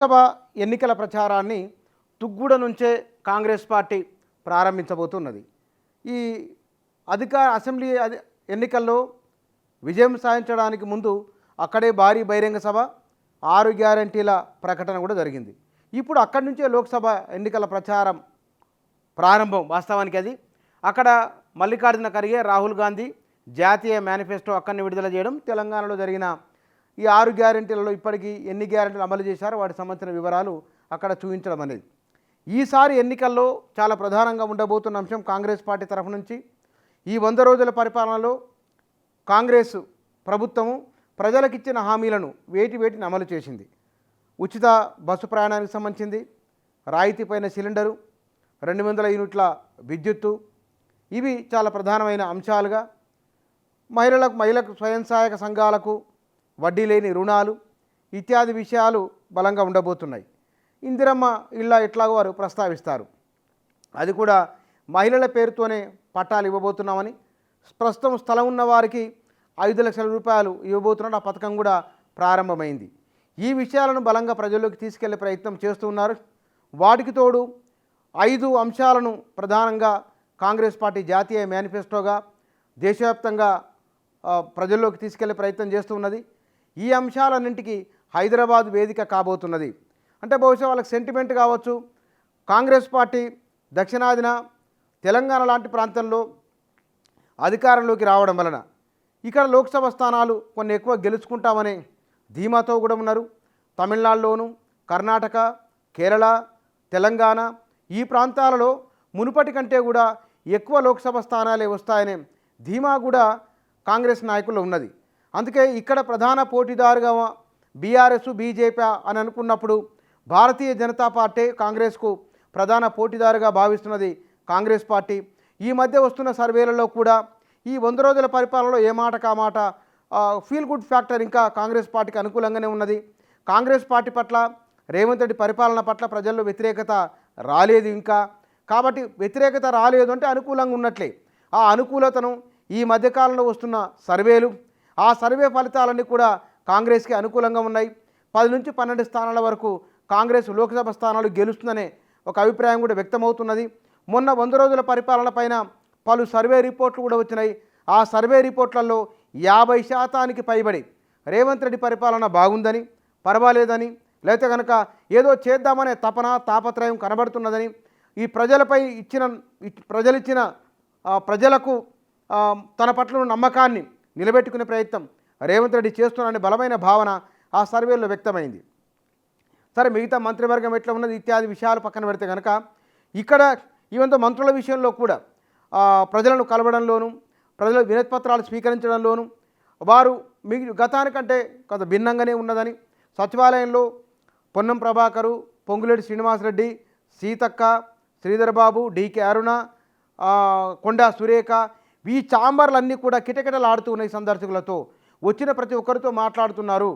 సభ ఎన్నికల ప్రచారాన్ని తుగ్గూడ నుంచే కాంగ్రెస్ పార్టీ ప్రారంభించబోతున్నది. ఈ అసెంబ్లీ ఎన్నికల్లో విజయం సాధించడానికి ముందు అక్కడే భారీ బహిరంగ సభ, 6 గ్యారంటీల ప్రకటన కూడా జరిగింది. ఇప్పుడు అక్కడి నుంచే లోక్సభ ఎన్నికల ప్రచారం ప్రారంభం. వాస్తవానికి అది అక్కడ మల్లికార్జున ఖర్గే, రాహుల్ గాంధీ జాతీయ మేనిఫెస్టో అక్కడిని విడుదల చేయడం, తెలంగాణలో జరిగిన ఈ 6 గ్యారంటీలలో ఇప్పటికీ ఎన్ని గ్యారంటీలు అమలు చేశారో వాటికి సంబంధించిన వివరాలు అక్కడ చూపించడం అనేది ఈసారి ఎన్నికల్లో చాలా ప్రధానంగా ఉండబోతున్న అంశం. కాంగ్రెస్ పార్టీ తరఫు నుంచి ఈ 100 రోజుల పరిపాలనలో కాంగ్రెస్ ప్రభుత్వము ప్రజలకిచ్చిన హామీలను వేటిని అమలు చేసింది. ఉచిత బస్సు ప్రయాణానికి సంబంధించింది, రాయితీ పైన సిలిండరు, 200 యూనిట్ల విద్యుత్తు, ఇవి చాలా ప్రధానమైన అంశాలుగా మహిళలకు స్వయం సహాయక సంఘాలకు వడ్డీ లేని రుణాలు ఇత్యాది విషయాలు బలంగా ఉండబోతున్నాయి. ఇందిరమ్మ ఇళ్ళ ఎట్లాగో వారు ప్రస్తావిస్తారు. అది కూడా మహిళల పేరుతోనే పట్టాలు ఇవ్వబోతున్నామని, ప్రస్తుతం స్థలం ఉన్న వారికి 5 లక్షల రూపాయలు ఇవ్వబోతున్నారు. ఆ పథకం కూడా ప్రారంభమైంది. ఈ విషయాలను బలంగా ప్రజల్లోకి తీసుకెళ్లే ప్రయత్నం చేస్తున్నారు. వాటికి తోడు 5 అంశాలను ప్రధానంగా కాంగ్రెస్ పార్టీ జాతీయ మేనిఫెస్టోగా దేశవ్యాప్తంగా ప్రజల్లోకి తీసుకెళ్లే ప్రయత్నం చేస్తున్నది. ఈ అంశాలన్నింటికి హైదరాబాద్ వేదిక కాబోతున్నది. అంటే బహుశా వాళ్ళకి సెంటిమెంట్ కావచ్చు. కాంగ్రెస్ పార్టీ దక్షిణాదిన తెలంగాణ లాంటి ప్రాంతంలో అధికారంలోకి రావడం వలన ఇక్కడ లోక్సభ స్థానాలు కొన్ని ఎక్కువ గెలుచుకుంటామనే ధీమాతో కూడా ఉన్నారు. తమిళనాడులోను, కర్ణాటక, కేరళ, తెలంగాణ ఈ ప్రాంతాలలో మునుపటి కంటే కూడా ఎక్కువ లోక్సభ స్థానాలే వస్తాయనే ధీమా కూడా కాంగ్రెస్ నాయకుల్లో ఉన్నది. అందుకే ఇక్కడ ప్రధాన పోటీదారుగా బీఆర్ఎస్, బీజేపీ అని అనుకున్నప్పుడు భారతీయ జనతా పార్టీ కాంగ్రెస్కు ప్రధాన పోటీదారుగా భావిస్తున్నది కాంగ్రెస్ పార్టీ. ఈ మధ్య వస్తున్న సర్వేలలో కూడా ఈ 100 రోజుల పరిపాలనలో ఏ మాట కామాట ఫీల్ గుడ్ ఫ్యాక్టర్ ఇంకా కాంగ్రెస్ పార్టీకి అనుకూలంగానే ఉన్నది. కాంగ్రెస్ పార్టీ పట్ల, రేవంత్ రెడ్డి పరిపాలన పట్ల ప్రజల్లో వ్యతిరేకత రాలేదు ఇంకా. కాబట్టి వ్యతిరేకత రాలేదు అంటే అనుకూలంగా ఉన్నట్లే. ఆ అనుకూలతను ఈ మధ్యకాలంలో వస్తున్న సర్వేలు, ఆ సర్వే ఫలితాలన్నీ కూడా కాంగ్రెస్కి అనుకూలంగా ఉన్నాయి. 10 నుంచి 12 స్థానాల వరకు కాంగ్రెస్ లోక్సభ స్థానాలు గెలుస్తుందనే ఒక అభిప్రాయం కూడా వ్యక్తమవుతున్నది. మొన్న 100 రోజుల పరిపాలన పైన పలు సర్వే రిపోర్ట్లు కూడా వచ్చినాయి. ఆ సర్వే రిపోర్ట్లలో 50% పైబడి రేవంత్ రెడ్డి పరిపాలన బాగుందని, పర్వాలేదని, లేకపోతే కనుక ఏదో చేద్దామనే తాపత్రయం కనబడుతున్నదని, ఈ ప్రజలపై ప్రజలకు తన పట్ల నమ్మకాన్ని నిలబెట్టుకునే ప్రయత్నం రేవంత్ రెడ్డి చేస్తున్నారనే బలమైన భావన ఆ సర్వేలో వ్యక్తమైంది. సరే, మిగతా మంత్రివర్గం ఎట్లా ఉన్నది ఇత్యాది విషయాలు పక్కన పెడితే కనుక ఇక్కడ ఈవెంతో మంత్రుల విషయంలో కూడా ప్రజలను కలవడంలోనూ, ప్రజల వినతిపత్రాలు స్వీకరించడంలోనూ వారు గతానికంటే కొంత భిన్నంగానే ఉన్నదని, సచివాలయంలో పొన్నం ప్రభాకరు, పొంగులేటి శ్రీనివాసరెడ్డి, సీతక్క, శ్రీధర్ బాబు, డీకే అరుణ, కొండా సురేఖ ఈ ఛాంబర్లన్నీ కూడా కిటకిటలాడుతూ ఉన్నాయి. సందర్శకులతో వచ్చిన ప్రతి ఒక్కరితో మాట్లాడుతున్నారు.